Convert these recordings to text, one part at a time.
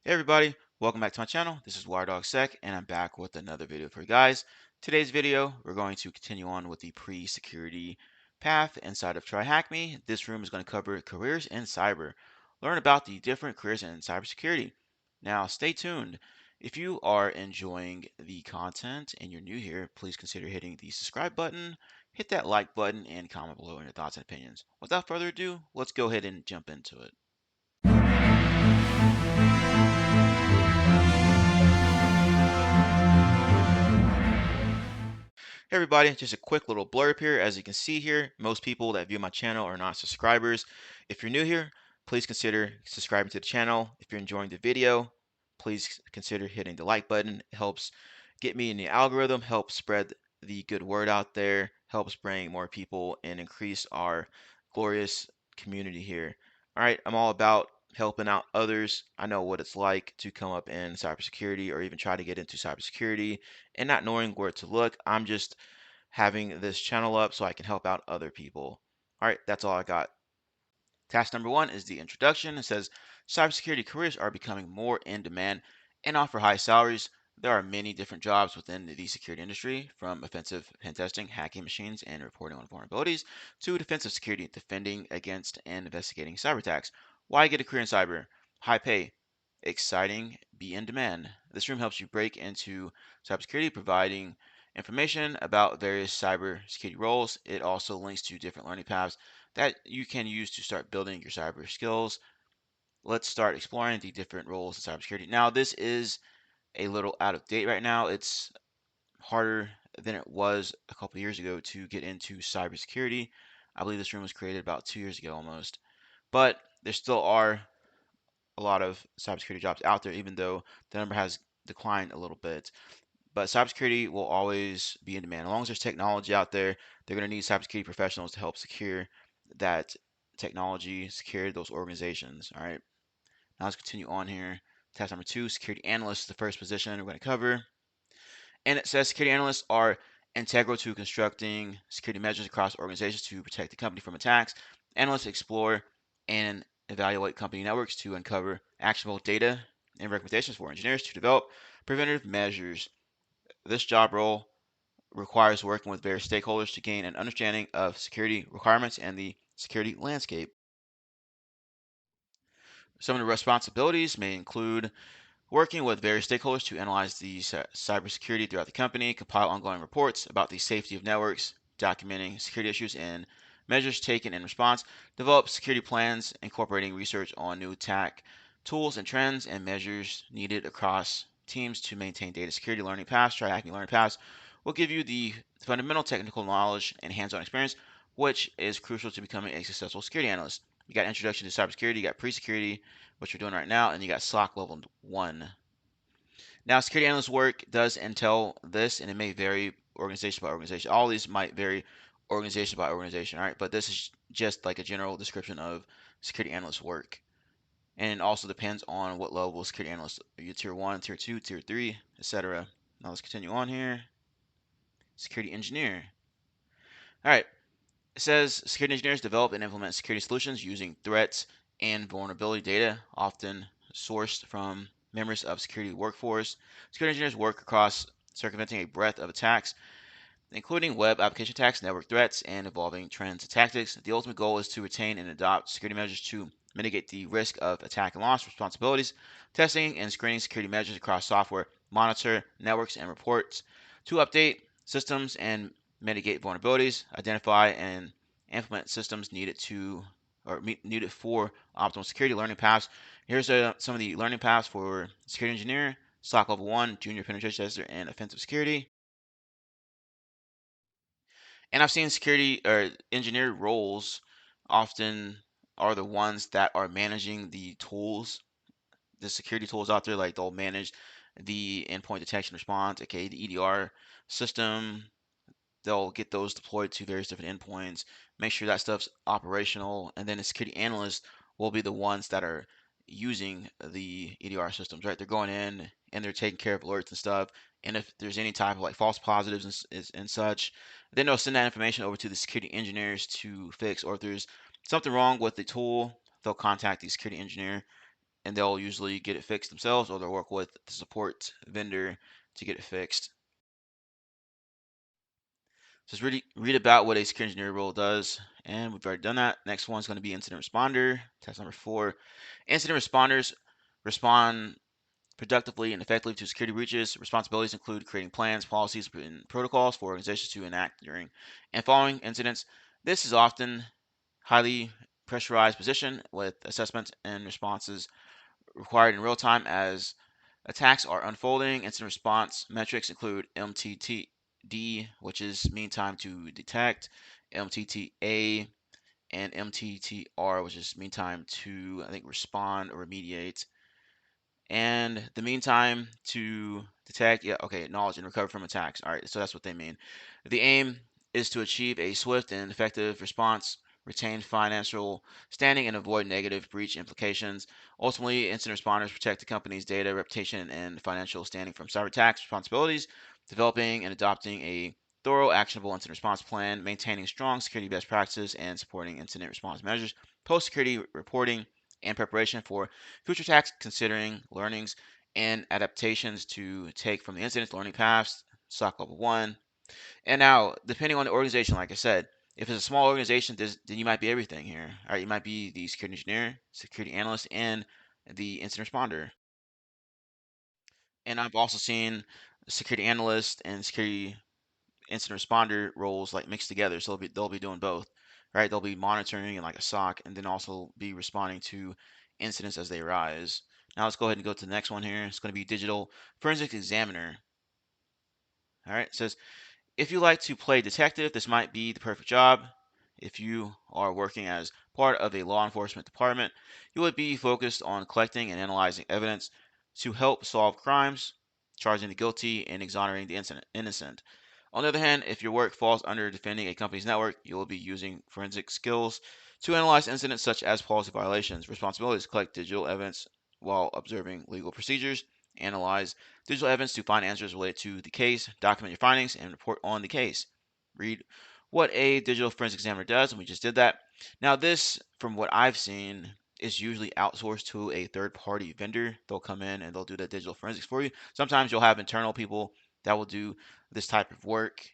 Hey everybody, welcome back to my channel. This is WireDogSec and I'm back with another video for you guys. Today's video, we're going to continue on with the pre-security path inside of TryHackMe. This room is going to cover careers in cyber. Learn about the different careers in cybersecurity. Now, stay tuned. If you are enjoying the content and you're new here, please consider hitting the subscribe button, hit that like button, and comment below your thoughts and opinions. Without further ado, let's go ahead and jump into it. Hey everybody, just a quick little blurb here. As you can see here, most people that view my channel are not subscribers. If you're new here, please consider subscribing to the channel. If you're enjoying the video, please consider hitting the like button. It helps get me in the algorithm, helps spread the good word out there, helps bring more people and increase our glorious community here. All right, I'm all about helping out others. I know what it's like to come up in cybersecurity or even try to get into cybersecurity and not knowing where to look. I'm just having this channel up so I can help out other people. All right, that's all I got. Task number one is the introduction. It says cybersecurity careers are becoming more in demand and offer high salaries. There are many different jobs within the security industry, from offensive pen testing, hacking machines, and reporting on vulnerabilities, to defensive security, defending against and investigating cyber attacks. Why get a career in cyber? High pay, exciting, be in demand. This room helps you break into cybersecurity, providing information about various cybersecurity roles. It also links to different learning paths that you can use to start building your cyber skills. Let's start exploring the different roles in cybersecurity. Now, this is a little out of date right now. It's harder than it was a couple years ago to get into cybersecurity. I believe this room was created about 2 years ago almost. But there still are a lot of cybersecurity jobs out there, even though the number has declined a little bit. But cybersecurity will always be in demand. As long as there's technology out there, they're going to need cybersecurity professionals to help secure that technology, secure those organizations. All right. Now let's continue on here. Task number two, security analyst is the first position we're going to cover. And it says security analysts are integral to constructing security measures across organizations to protect the company from attacks. Analysts explore and evaluate company networks to uncover actionable data and recommendations for engineers to develop preventative measures. This job role requires working with various stakeholders to gain an understanding of security requirements and the security landscape. Some of the responsibilities may include working with various stakeholders to analyze the cybersecurity throughout the company, compile ongoing reports about the safety of networks, documenting security issues and measures taken in response, develop security plans incorporating research on new attack tools and trends and measures needed across teams to maintain data security. Learning paths, TryHackMe learning paths will give you the fundamental technical knowledge and hands-on experience, which is crucial to becoming a successful security analyst. You got introduction to cybersecurity, you got pre-security, what you're doing right now, and you got SOC level 1. Now, security analyst work does entail this, and it may vary organization by organization. All these might vary organization by organization, all right? But this is just like a general description of security analyst work. And it also depends on what level of security analyst. Are you tier 1, tier 2, tier 3, etc. Now let's continue on here. Security engineer. All right. It says security engineers develop and implement security solutions using threats and vulnerability data, often sourced from members of security workforce. Security engineers work across circumventing a breadth of attacks, including web application attacks, network threats, and evolving trends and tactics. The ultimate goal is to retain and adopt security measures to mitigate the risk of attack and loss responsibilities, testing and screening security measures across software, monitor networks and reports, to update systems and mitigate vulnerabilities, identify and implement systems needed to or needed for optimal security learning paths. Here's some of the learning paths for security engineer: SOC level 1, junior penetration tester, and offensive security. And I've seen security or engineer roles often are the ones that are managing the tools, the security tools out there. Like they'll manage the endpoint detection response, aka the EDR system. They'll get those deployed to various different endpoints, make sure that stuff's operational, and then the security analysts will be the ones that are using the EDR systems, right? They're going in and they're taking care of alerts and stuff. And if there's any type of like false positives and such, then they'll send that information over to the security engineers to fix. Or if there's something wrong with the tool, they'll contact the security engineer and they'll usually get it fixed themselves, or they'll work with the support vendor to get it fixed. Just read about what a security engineer role does, and we've already done that. Next one's going to be incident responder. Task number 4. Incident responders respond productively and effectively to security breaches. Responsibilities include creating plans, policies, and protocols for organizations to enact during and following incidents. This is often highly pressurized position with assessments and responses required in real time as attacks are unfolding. Incident response metrics include MTTD, which is mean time to detect, MTTA, and MTTR, which is mean time to, I think, respond or remediate. And the meantime to detect, yeah, okay, acknowledge and recover from attacks. All right, so that's what they mean. The aim is to achieve a swift and effective response, retain financial standing, and avoid negative breach implications. Ultimately, incident responders protect the company's data, reputation, and financial standing from cyber attacks. Responsibilities: developing and adopting a thorough, actionable incident response plan, maintaining strong security best practices, and supporting incident response measures. Post-security reporting and preparation for future attacks, considering learnings and adaptations to take from the incidents, learning paths, SOC level 1. And now, depending on the organization, like I said, if it's a small organization, then you might be everything here. All right, you might be the security engineer, security analyst, and the incident responder. And I've also seen security analyst and security incident responder roles like mixed together. So they'll be doing both, right? They'll be monitoring and like a SOC, and then also be responding to incidents as they arise. Now let's go ahead and go to the next one here. It's going to be digital forensic examiner. All right, it says if you like to play detective, this might be the perfect job. If you are working as part of a law enforcement department, you would be focused on collecting and analyzing evidence to help solve crimes, charging the guilty, and exonerating the innocent. On the other hand, if your work falls under defending a company's network, you will be using forensic skills to analyze incidents such as policy violations. Responsibilities: collect digital evidence while observing legal procedures, analyze digital evidence to find answers related to the case, document your findings, and report on the case. Read what a digital forensic examiner does, and we just did that. Now, this, from what I've seen, is usually outsourced to a third-party vendor. They'll come in and they'll do the digital forensics for you. Sometimes you'll have internal people that will do this type of work,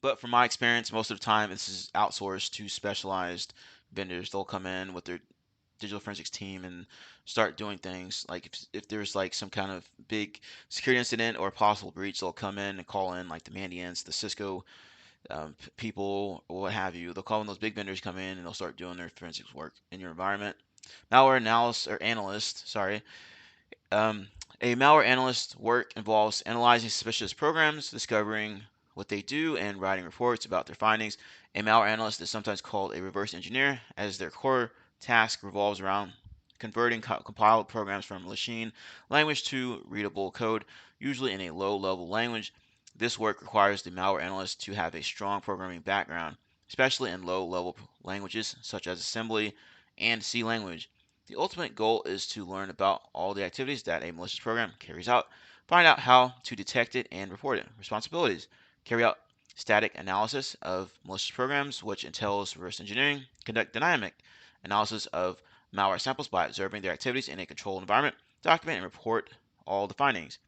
but from my experience, most of the time this is outsourced to specialized vendors. They'll come in with their digital forensics team and start doing things. Like if there's like some kind of big security incident or possible breach, they'll come in and call in like the Mandiants, the Cisco people, or what have you. They'll call in those big vendors, come in, and they'll start doing their forensics work in your environment. Malware analyst or analyst, sorry, um, a malware analyst work involves analyzing suspicious programs, discovering what they do, and writing reports about their findings. A malware analyst is sometimes called a reverse engineer, as their core task revolves around converting compiled programs from machine language to readable code, usually in a low-level language. This work requires the malware analyst to have a strong programming background, especially in low-level languages such as assembly and C language. The ultimate goal is to learn about all the activities that a malicious program carries out, find out how to detect it and report it. Responsibilities: carry out static analysis of malicious programs, which entails reverse engineering, conduct dynamic analysis of malware samples by observing their activities in a controlled environment, document and report all the findings.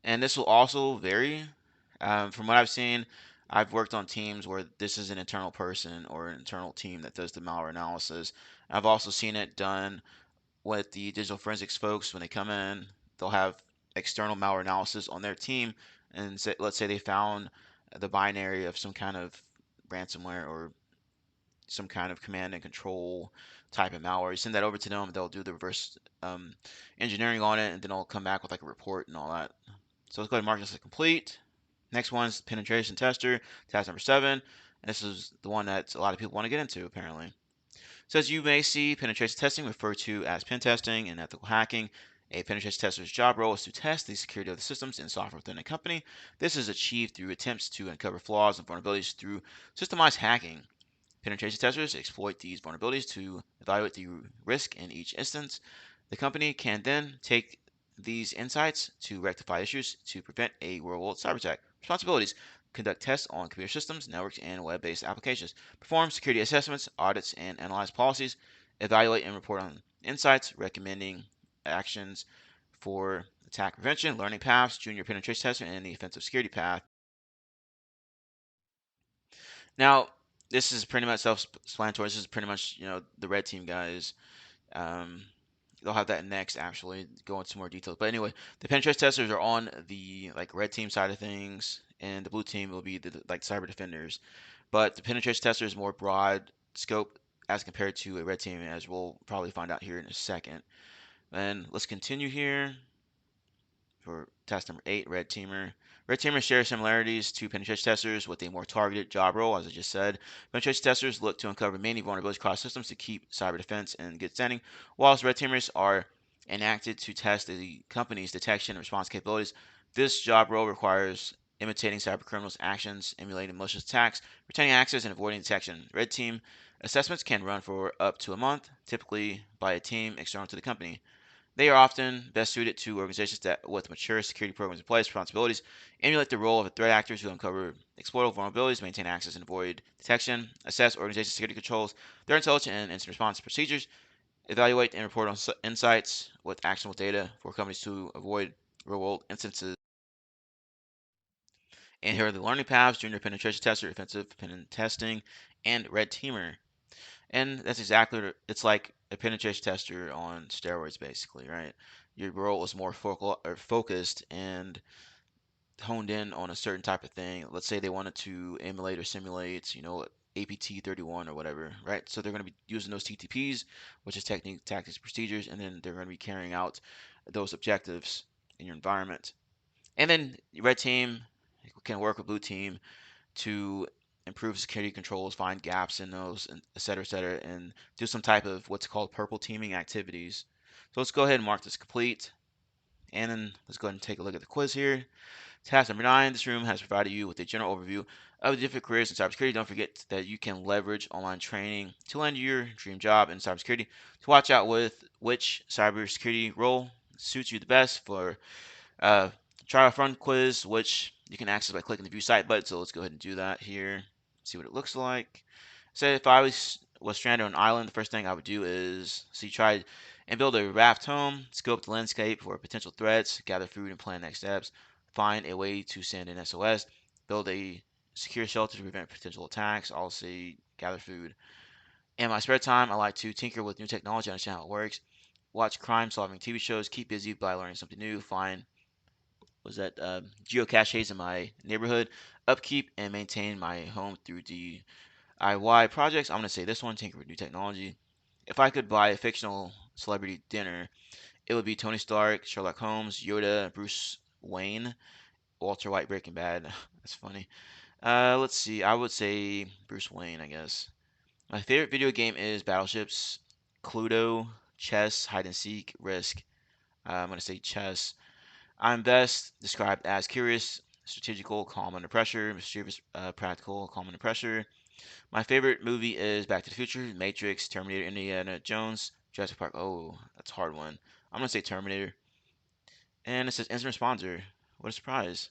And this will also vary. From what I've seen, I've worked on teams where this is an internal person or an internal team that does the malware analysis. I've also seen it done with the digital forensics folks when they come in. They'll have external malware analysis on their team, and say, let's say they found the binary of some kind of ransomware or some kind of command and control type of malware. You send that over to them, they'll do the reverse engineering on it, and then they'll come back with like a report and all that. So let's go ahead and mark this as complete. Next one's penetration tester, task number 7. And this is the one that a lot of people want to get into, apparently. It says you may see penetration testing referred to as pen testing and ethical hacking. A penetration tester's job role is to test the security of the systems and software within a company. This is achieved through attempts to uncover flaws and vulnerabilities through systemized hacking. Penetration testers exploit these vulnerabilities to evaluate the risk in each instance. The company can then take these insights to rectify issues to prevent a real-world cyber attack. Responsibilities: conduct tests on computer systems, networks, and web-based applications, perform security assessments, audits, and analyze policies, evaluate and report on insights, recommending actions for attack prevention, learning paths, junior penetration tester, and the offensive security path. Now, this is pretty much self-explanatory. This is pretty much, the red team guys. Um, they'll have that next, actually, go into more details. But anyway, the penetration testers are on the like red team side of things, and the blue team will be the like cyber defenders. But the penetration tester is more broad scope as compared to a red team, as we'll probably find out here in a second. And let's continue here for test number 8, red teamer. Red teamers share similarities to penetration testers with a more targeted job role, as I just said. Penetration testers look to uncover many vulnerabilities across systems to keep cyber defense in good standing, whilst red teamers are enacted to test the company's detection and response capabilities. This job role requires imitating cyber criminals' actions, emulating malicious attacks, retaining access, and avoiding detection. Red team assessments can run for up to a month, typically by a team external to the company. They are often best suited to organizations that, with mature security programs in place, responsibilities, emulate the role of threat actors who uncover exploitable vulnerabilities, maintain access and avoid detection, assess organization security controls, their intelligence and incident response procedures, evaluate and report on insights with actionable data for companies to avoid real-world instances. And here are the learning paths: junior penetration tester, offensive pen testing, and red teamer. And that's exactly it's like a penetration tester on steroids, basically, right? Your role is more focal or focused and honed in on a certain type of thing. Let's say they wanted to emulate or simulate, APT 31 or whatever, right? So they're going to be using those TTPs, which is technique, tactics, procedures, and then they're going to be carrying out those objectives in your environment. And then red team can work with blue team to improve security controls, find gaps in those, and et cetera, and do some type of what's called purple teaming activities. So let's go ahead and mark this complete. And then let's go ahead and take a look at the quiz here. Task number 9. This room has provided you with a general overview of the different careers in cybersecurity. Don't forget that you can leverage online training to land your dream job in cybersecurity. To watch out with which cybersecurity role suits you the best for try our front quiz, which you can access by clicking the view site button. So let's go ahead and do that here. See what it looks like. So if I was stranded on an island, the first thing I would do is try and build a raft home, scope the landscape for potential threats, gather food and plan next steps, find a way to send an SOS, build a secure shelter to prevent potential attacks. I'll say gather food. In my spare time, I like to tinker with new technology, understand how it works, watch crime-solving TV shows, keep busy by learning something new, find was that geocaches in my neighborhood, upkeep and maintain my home through DIY projects. I'm going to say this one, tinker with new technology. If I could buy a fictional celebrity dinner, it would be Tony Stark, Sherlock Holmes, Yoda, Bruce Wayne, Walter White, Breaking Bad. That's funny. Let's see. I would say Bruce Wayne, I guess. My favorite video game is Battleships, Cluedo, chess, hide and seek, Risk. I'm going to say chess. I'm best described as curious, strategical, calm under pressure, mischievous, practical, calm under pressure. My favorite movie is Back to the Future, Matrix, Terminator, Indiana Jones, Jurassic Park. Oh, that's a hard one. I'm gonna say Terminator. And it says instant responder. What a surprise.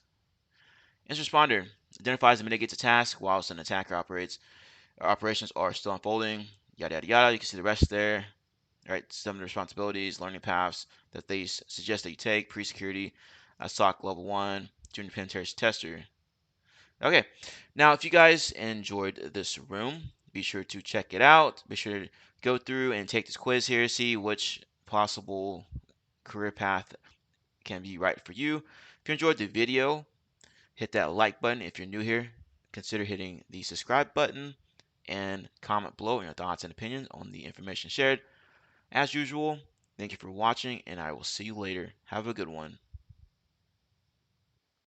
Instant responder identifies and mitigates a task whilst an attacker operations are still unfolding. Yada yada yada. You can see the rest there. Right, some of the responsibilities, learning paths that they suggest that you take, pre-security, SOC level 1, junior penetration tester. Okay, now if you guys enjoyed this room, be sure to check it out. Be sure to go through and take this quiz here, see which possible career path can be right for you. If you enjoyed the video, hit that like button. If you're new here, consider hitting the subscribe button and comment below your thoughts and opinions on the information shared. As usual, thank you for watching, and I will see you later. Have a good one.